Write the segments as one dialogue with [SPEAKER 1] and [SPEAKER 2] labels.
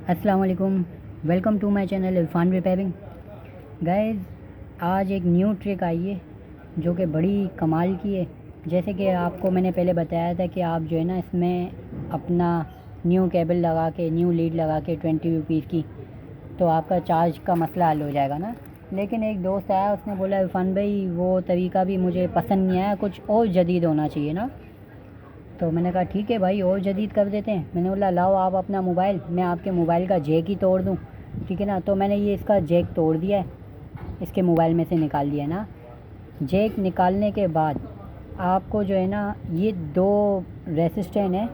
[SPEAKER 1] अस्सलाम वालेकुम। Welcome to my channel Irfan repairing. Guys, आज एक न्यू ट्रिक आई है जो कि बड़ी कमाल की है। जैसे कि आपको मैंने पहले बताया था कि आप जो है ना इसमें अपना न्यू केबल लगा के, न्यू लीड लगा के 20 रुपीज़ की, तो आपका चार्ज का मसला हल हो जाएगा ना। लेकिन एक दोस्त आया, उसने बोला इरफान भाई वो तरीका भी मुझे पसंद नहीं आया, कुछ और जदीद होना चाहिए ना। तो मैंने कहा ठीक है भाई, और जदीद कर देते हैं। मैंने बोला लाओ आप अपना मोबाइल, मैं आपके मोबाइल का जैक ही तोड़ दूँ, ठीक है ना। तो मैंने ये इसका जैक तोड़ दिया है, इसके मोबाइल में से निकाल दिया ना। जैक निकालने के बाद आपको जो है ना ये दो रेसिस्टेंट है,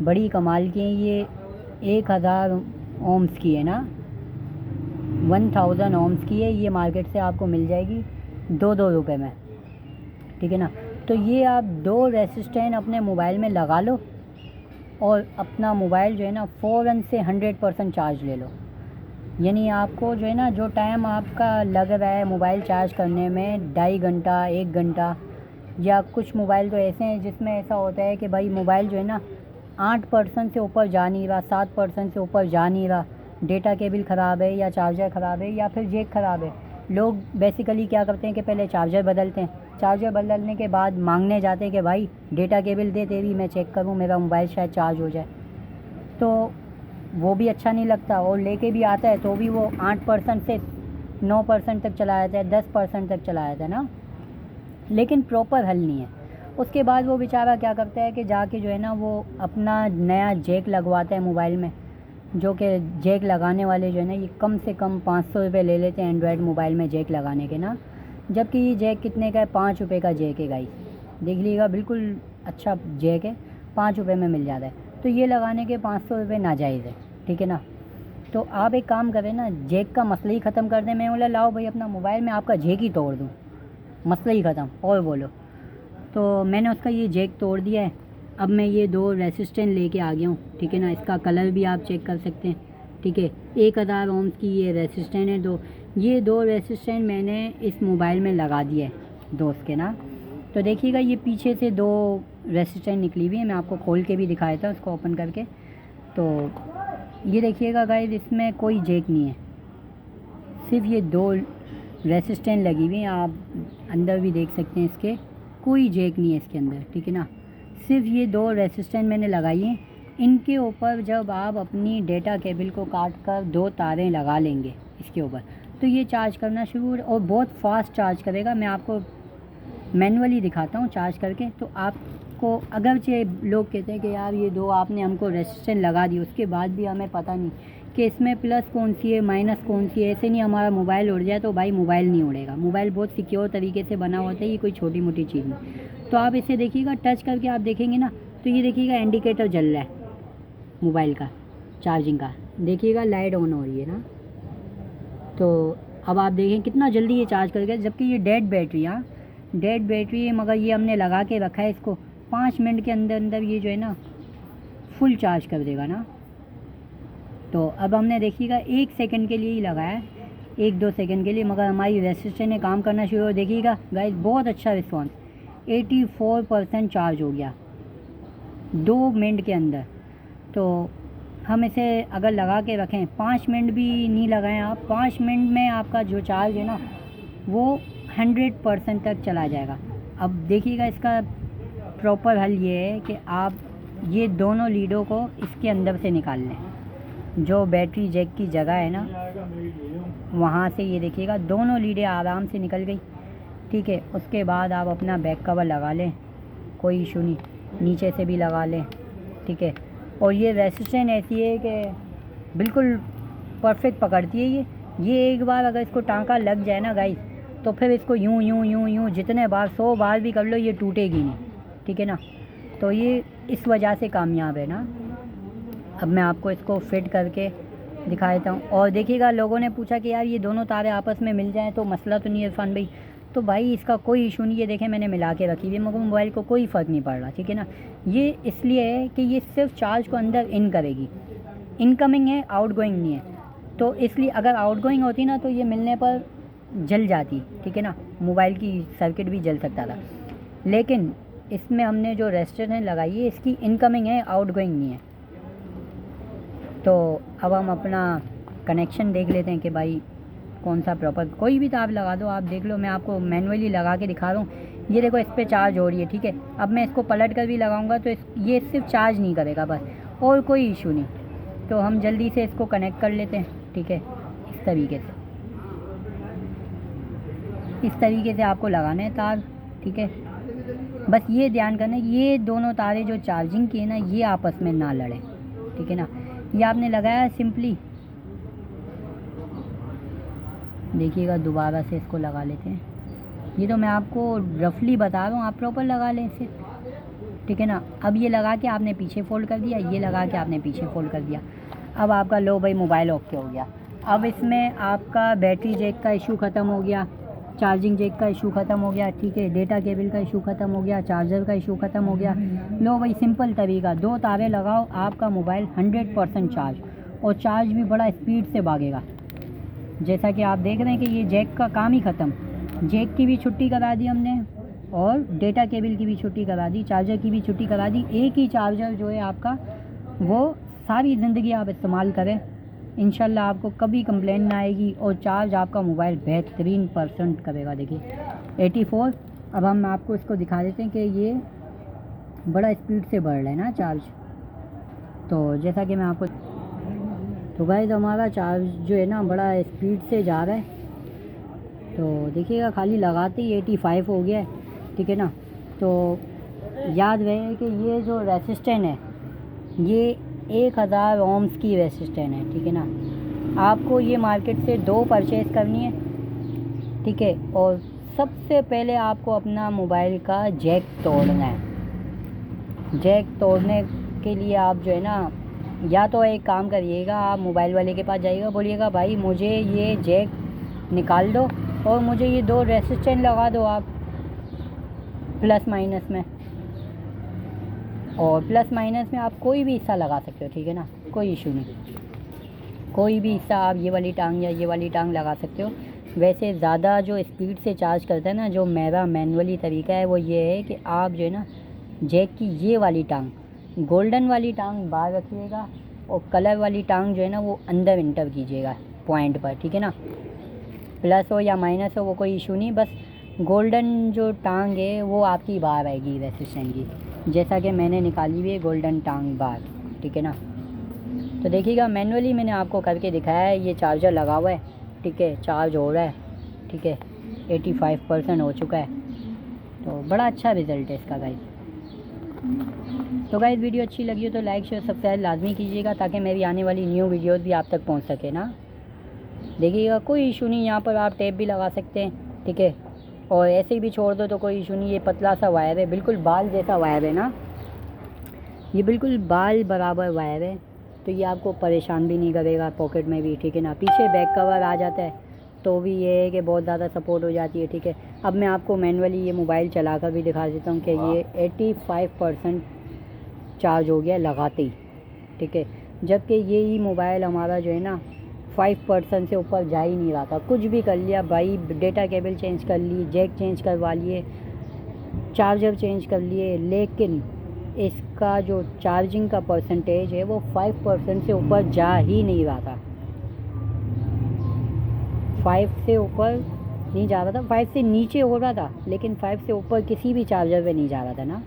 [SPEAKER 1] बड़ी कमाल की हैं ये। 1000 ओम्स की है ना, 1000 ओम्स की है। ये मार्केट से आपको मिल जाएगी 2-2 रुपये में, ठीक है ना। तो ये आप दो रेसिस्टेंट अपने मोबाइल में लगा लो और अपना मोबाइल जो है ना फ़ौरन से 100% चार्ज ले लो। यानी आपको जो है ना, जो टाइम आपका लग रहा है मोबाइल चार्ज करने में, 2.5 घंटा 1 घंटा, या कुछ मोबाइल तो ऐसे हैं जिसमें ऐसा होता है कि भाई मोबाइल जो है ना 8% से ऊपर जा नहीं रहा, 7% से ऊपर जा नहीं रहा, डेटा केबल ख़राब है या चार्जर ख़राब है या फिर जेक ख़राब है। लोग बेसिकली क्या करते हैं कि पहले चार्जर बदलते हैं, चार्जर बदलने के बाद मांगने जाते हैं कि भाई डेटा केबल दे तेरी, मैं चेक करूँ मेरा मोबाइल शायद चार्ज हो जाए। तो वो भी अच्छा नहीं लगता, और लेके भी आता है तो भी वो 8% से 9% तक चला जाता है, 10% तक चला जाता है ना, लेकिन प्रॉपर हल नहीं है। उसके बाद वो बेचारा क्या करता है कि जाके जो है ना वो अपना नया जैक लगवाता है मोबाइल में, जो कि जैक लगाने वाले जो है ना ये कम से कम 500 रुपये ले लेते हैं एंड्रॉयड मोबाइल में जैक लगाने के ना। जबकि ये जैक कितने का है? 5 रुपये का जैक है गाइस, देख लीजिएगा, बिल्कुल अच्छा जैक है, 5 रुपये में मिल जाता है। तो ये लगाने के 500 रुपये नाजायज़ है, ठीक है ना। तो आप एक काम करें ना, जैक का मसला ही ख़त्म कर दें। मैं बोला लाओ भाई अपना मोबाइल में आपका जैक ही तोड़ दूँ, मसला ही ख़त्म, और बोलो। तो मैंने उसका ये जैक तोड़ दिया है। अब मैं ये दो रेसिस्टेंट लेके आ गया हूँ, ठीक है ना। इसका कलर भी आप चेक कर सकते हैं, ठीक है। 1000 ओम्स की ये रेसिस्टेंट है। ये दो रेसिस्टेंट मैंने इस मोबाइल में लगा दिया है दोस्त के ना। तो देखिएगा ये पीछे से दो रेसिस्टेंट निकली हुई है, मैं आपको खोल के भी दिखाया था उसको ओपन करके। तो ये देखिएगा गाइस, इसमें कोई जैक नहीं है, सिर्फ ये दो रेसिस्टेंट लगी हुई हैं। आप अंदर भी देख सकते हैं, इसके कोई जैक नहीं है इसके अंदर, ठीक है ना। सिर्फ ये दो रेसिस्टेंट मैंने लगाई हैं। इनके ऊपर जब आप अपनी डेटा केबल को काट कर दो तारें लगा लेंगे इसके ऊपर, तो ये चार्ज करना शुरू, और बहुत फास्ट चार्ज करेगा। मैं आपको मैनुअली दिखाता हूँ चार्ज करके। तो आपको अगरचे लोग कहते हैं कि यार ये दो आपने हमको रेसिस्टेंट लगा दी, उसके बाद भी हमें पता नहीं कि इसमें प्लस कौन सी है माइनस कौन सी है, ऐसे नहीं हमारा मोबाइल उड़ जाए। तो भाई मोबाइल नहीं उड़ेगा, मोबाइल बहुत सिक्योर तरीके से बना होता है, ये कोई छोटी मोटी चीज़ नहीं। तो आप इसे देखिएगा, टच करके आप देखेंगे ना, तो ये देखिएगा इंडिकेटर जल रहा है मोबाइल का, चार्जिंग का, देखिएगा लाइट ऑन हो रही है ना। तो अब आप देखें कितना जल्दी ये चार्ज कर गया, जबकि ये डेड बैटरी, हाँ डेड बैटरी है, मगर ये हमने लगा के रखा है इसको। 5 मिनट के अंदर अंदर ये जो है ना फुल चार्ज कर देगा ना। तो अब हमने देखिएगा 1 सेकंड के लिए ही लगाया है, 1-2 सेकंड के लिए, मगर हमारी रेसिस्टर ने काम करना शुरू हो। देखिएगा गाइस, बहुत अच्छा रिस्पॉन्स, 84% चार्ज हो गया 2 मिनट के अंदर। तो हम इसे अगर लगा के रखें, 5 मिनट भी नहीं लगाएं आप, 5 मिनट में आपका जो चार्ज है ना वो 100% तक चला जाएगा। अब देखिएगा इसका प्रॉपर हल ये है कि आप ये दोनों लीडों को इसके अंदर से निकाल लें, जो बैटरी जैक की जगह है ना वहाँ से। ये देखिएगा दोनों लीडें आराम से निकल गई, ठीक है। उसके बाद आप अपना बैक कवर लगा लें, कोई इशू नहीं, नीचे से भी लगा लें, ठीक है। और ये रेसिस्टेंट ऐसी है कि बिल्कुल परफेक्ट पकड़ती है ये एक बार अगर इसको टांका लग जाए ना गाइस, तो फिर इसको यूं यूं यूं यूं जितने बार 100 बार भी कर लो ये टूटेगी नहीं, ठीक है ना। तो ये इस वजह से कामयाब है ना। अब मैं आपको इसको फिट करके दिखा देता हूँ। और देखिएगा लोगों ने पूछा कि यार ये दोनों तारे आपस में मिल जाएं तो मसला तो नहीं है इरफान भाई। तो भाई इसका कोई इशू नहीं है, देखें मैंने मिला के रखी हुई है, मगर मोबाइल को कोई फ़र्क नहीं पड़ रहा, ठीक है ना। ये इसलिए है कि ये सिर्फ चार्ज को अंदर इन करेगी, इनकमिंग है, आउटगोइंग नहीं है। तो इसलिए अगर आउटगोइंग होती ना तो ये मिलने पर जल जाती, ठीक है ना, मोबाइल की सर्किट भी जल सकता था। लेकिन इसमें हमने जो रेजिस्टेंस लगाई है इसकी इनकमिंग है, आउटगोइंग नहीं है। तो अब हम अपना कनेक्शन देख लेते हैं कि भाई कौन सा प्रॉपर, कोई भी तार लगा दो, आप देख लो, मैं आपको मैनुअली लगा के दिखा रहा हूँ। ये देखो इस पर चार्ज हो रही है, ठीक है। अब मैं इसको पलट कर भी लगाऊंगा तो ये सिर्फ चार्ज नहीं करेगा बस, और कोई इशू नहीं। तो हम जल्दी से इसको कनेक्ट कर लेते हैं, ठीक है। इस तरीके से आपको लगाना है तार, ठीक है। बस ये ध्यान करना है ये दोनों तारें जो चार्जिंग की है ना, ये आपस में ना लड़े, ठीक है ना। ये आपने लगाया सिंपली, देखिएगा दोबारा से इसको लगा लेते हैं। ये तो मैं आपको रफली बता रहा हूँ, आप प्रॉपर लगा लें इसे, ठीक है ना। अब ये लगा के आपने पीछे फ़ोल्ड कर दिया, ये लगा के आपने पीछे फ़ोल्ड कर दिया। अब आपका लो भाई मोबाइल ओके हो गया। अब इसमें आपका बैटरी जैक का इशू ख़त्म हो गया, चार्जिंग जैक का इशू ख़त्म हो गया, ठीक है। डेटा केबल का इशू ख़त्म हो गया, चार्जर का इशू ख़त्म हो गया। लो भाई सिंपल तरीका, 2 तारें लगाओ, आपका मोबाइल 100% चार्ज, और चार्ज भी बड़ा स्पीड से भागेगा। जैसा कि आप देख रहे हैं कि ये जैक का काम ही ख़त्म, जैक की भी छुट्टी करा दी हमने, और डेटा केबल की भी छुट्टी करा दी, चार्जर की भी छुट्टी करा दी। एक ही चार्जर जो है आपका, वो सारी ज़िंदगी आप इस्तेमाल करें, इंशाल्लाह आपको कभी कंप्लेन ना आएगी, और चार्ज आपका मोबाइल बेहतरीन % करेगा। देखिए 84। अब हम आपको इसको दिखा देते हैं कि ये बड़ा स्पीड से बढ़ रहा है ना चार्ज। तो जैसा कि मैं आपको, तो गाइस हमारा चार्ज जो है ना बड़ा स्पीड से जा रहा है। तो देखिएगा खाली लगाते ही 85 हो गया है, ठीक है ना। तो याद रहे कि ये जो रेसिस्टेंट है ये 1000 ओम्स की रेसिस्टेंट है, ठीक है ना। आपको ये मार्केट से 2 परचेज़ करनी है, ठीक है। और सबसे पहले आपको अपना मोबाइल का जैक तोड़ना है। जैक तोड़ने के लिए आप जो है ना, या तो एक काम करिएगा, आप मोबाइल वाले के पास जाइएगा, बोलिएगा भाई मुझे ये जैक निकाल दो और मुझे ये 2 रेसिस्टेंट लगा दो आप प्लस माइनस में। और प्लस माइनस में आप कोई भी हिस्सा लगा सकते हो, ठीक है ना, कोई इशू नहीं। कोई भी हिस्सा आप ये वाली टांग या ये वाली टांग लगा सकते हो। वैसे ज़्यादा जो स्पीड से चार्ज करता है ना, जो मेरा मैनुअली तरीका है वो ये है कि आप जो है ना जैक की ये वाली टांग, गोल्डन वाली टांग बाहर रखिएगा, और कलर वाली टांग जो है ना वो अंदर इंटर कीजिएगा पॉइंट पर, ठीक है ना। प्लस हो या माइनस हो वो कोई इशू नहीं, बस गोल्डन जो टांग है वो आपकी बाहर आएगी रेसिस्टेंट की, जैसा कि मैंने निकाली हुई है गोल्डन टांग बाहर, ठीक है ना। तो देखिएगा मैनुअली मैंने आपको करके दिखाया है। ये चार्जर लगा हुआ है, ठीक है, चार्ज हो रहा है, ठीक है, 85% हो चुका है। तो बड़ा अच्छा रिज़ल्ट है इसका गाइस। तो गाइस वीडियो अच्छी लगी हो तो लाइक शेयर सब्सक्राइब लाजमी कीजिएगा, ताकि मेरी आने वाली न्यू वीडियोस भी आप तक पहुंच सके ना। देखिएगा कोई इशू नहीं, यहाँ पर आप टेप भी लगा सकते हैं, ठीक है। और ऐसे ही भी छोड़ दो तो कोई इशू नहीं। ये पतला सा वायर है, बिल्कुल बाल जैसा वायर है ना, ये बिल्कुल बाल बराबर वायर है, तो ये आपको परेशान भी नहीं करेगा पॉकेट में भी, ठीक है ना। पीछे बैक कवर आ जाता है तो भी ये है कि बहुत ज़्यादा सपोर्ट हो जाती है, ठीक है। अब मैं आपको मैनुअली ये मोबाइल चला कर भी दिखा देता हूँ कि ये 85% चार्ज हो गया लगाते ही, ठीक है। जबकि यही मोबाइल हमारा जो है ना 5% से ऊपर जा ही नहीं रहा था। कुछ भी कर लिया भाई, डेटा केबल चेंज कर ली, जैक चेंज करवा लिए, चार्जर चेंज कर लिए, लेकिन इसका जो चार्जिंग का परसेंटेज है वो 5% से ऊपर जा ही नहीं रहा था। 5 से ऊपर नहीं जा रहा था, 5 से नीचे हो रहा था, लेकिन 5 से ऊपर किसी भी चार्जर पे नहीं जा रहा था ना।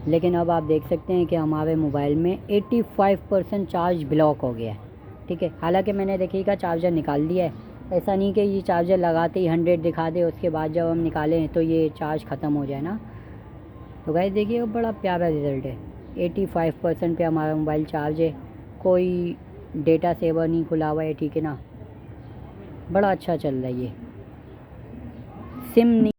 [SPEAKER 1] लेकिन अब आप देख सकते हैं कि हमारे मोबाइल में 85% चार्ज ब्लॉक हो गया है, ठीक है। हालांकि मैंने देखिएगा चार्जर निकाल दिया है, ऐसा नहीं कि ये चार्जर लगाते ही 100 दिखा दे, उसके बाद जब हम निकालें तो ये चार्ज ख़त्म हो जाए ना। तो गाइस देखिए बड़ा प्यारा रिज़ल्ट है, 85% पे हमारा मोबाइल चार्ज है, कोई डेटा सेवर नहीं खुला हुआ है, ठीक है ना। बड़ा अच्छा चल रहा है, ये सिम नहीं